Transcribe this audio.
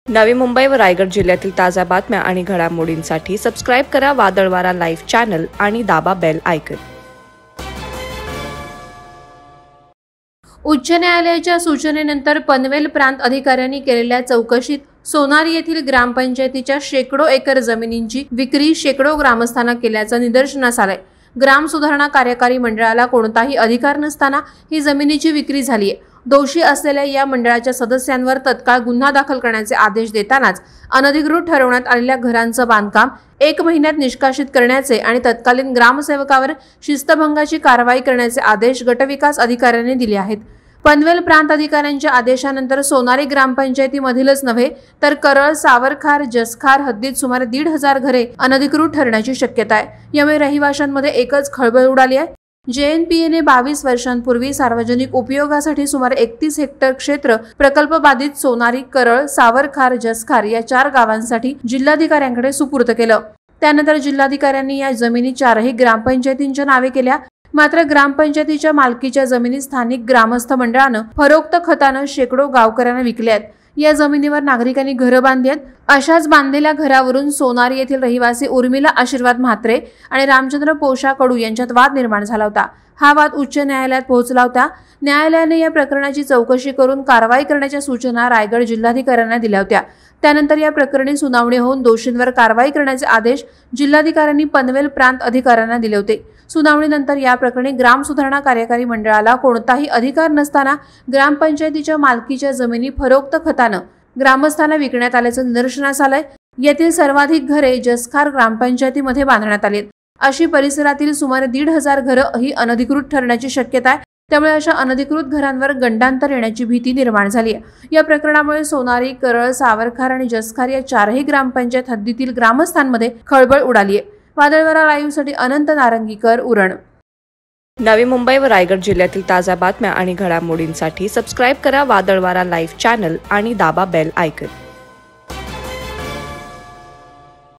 नवी मुंबई व रायगड जिल्ह्यातील ताज्या बातम्या आणि घडामोडींसाठी सबस्क्राईब करा वादळवारा लाईव्ह चॅनल आणि दाबा बेल आयकॉन। उच्च न्यायालयाच्या सूचनेनंतर पनवेल प्रांत अधिकाऱ्यांनी केलेल्या चौकशीत सोनारी येथील ग्रामपंचायतीच्या शेकडो एकर जमिनींची विक्री शेकडो ग्रामस्थांना केल्याचं निदर्शनास आलंय। ग्राम सुधारणा कार्यकारी मंडळाला कोणताही अधिकार नसताना ही जमिनीची विक्री झाली आहे। दोषी असलेल्या या मंडळाच्या सदस्यांवर तत्काळ गुन्हा दाखल करण्याचे आदेश देतानाच अनधिकृत ठरवण्यात आलेल्या घरांचं बांधकाम 1 महिन्यात निष्कासित करण्याचे आणि तत्कालीन ग्रामसेवकावर शिस्तभंगाची कारवाई करण्याचे आदेश गटविकास अधिकाऱ्यांनी दिले आहेत। पनवेल प्रांत अधिकाऱ्यांच्या आदेशानंतर सोनारी ग्रामपंचायतीमधीलच नव्हे तर करळ, सावरखार, जसखार हद्दीत सुमारे 1,500 घरे अनधिकृत ठरण्याची शक्यता आहे। यामुळे रहिवाशांमध्ये एकच खळबळ उडाली आहे। JNPA ने 22 वर्षांपूर्वी सार्वजनिक उपयोगासाठी सुमारे 31 हेक्टर क्षेत्र प्रकल्प बाधित सोनारी, करळ, सावरखार, जसखार या 4 गावांसाठी जिल्हाधिकाऱ्यांकडे सुपूर्द केलं। त्यानंतर जिल्हाधिकाऱ्यांनी या जमिनी 4ही ग्रामपंचायतींच्या नावे केल्या। मात्र ग्रामपंचायतीच्या मालकीच्या जमिनी स्थानिक ग्रामस्थ मंडळानं फरोक्त खतानं शेकडो गावकऱ्यांना विकल्या आहेत। या जमिनीवर नागरिकांनी घरं बांधली आहेत। अशाच बांधलेल्या घरावरून सोनारी येथील रहिवासी उर्मिला आशीर्वाद म्हात्रे आणि रामचंद्र पोशा कडू यांच्यात वाद निर्माण झाला होता। हा वाद उच्च न्यायालयात पोहोचला होता। न्यायालयाने या प्रकरणाची चौकशी करून कारवाई करण्याच्या सूचना रायगड जिल्हाधिकाऱ्यांना दिल्या होत्या। त्यानंतर या प्रकरणी सुनावणी होऊन दोषींवर कारवाई करण्याचे आदेश जिल्हाधिकाऱ्यांनी पनवेल प्रांत अधिकाऱ्यांना दिले होते। सुनावणीनंतर या प्रकरणी ग्राम सुधारणा कार्यकारी मंडळाला कोणताही अधिकार नसताना ग्रामपंचायतीच्या मालकीच्या जमिनी फरोक्त खतानं ग्रामस्थांना विकण्यात आल्याचं निदर्शनास आलंय। येथील सर्वाधिक घरे जसखार ग्रामपंचायतीमध्ये बांधण्यात आली। अशी परिसरातील सुमारे 1,500 घरं ही अनधिकृत ठरण्याची शक्यता आहे। त्यामुळे अशा अनधिकृत घरांवर गंडांतर येण्याची भीती निर्माण झाली आहे। या प्रकरणामुळे सोनारी, करळ, सावरखार आणि जसखार या 4ही ग्रामपंचायत हद्दीतील ग्रामस्थांमध्ये खळबळ उडाली आहे। वादळवारा लाईव्ह साठी अनंत नारंगीकर, उरण। नवी मुंबई व रायगड जिल्ह्यातील ताज्या बातम्या आणि घडामोडींसाठी सबस्क्राईब करा वादळवारा लाईव्ह चॅनल आणि दाबा बेल आयकॉन।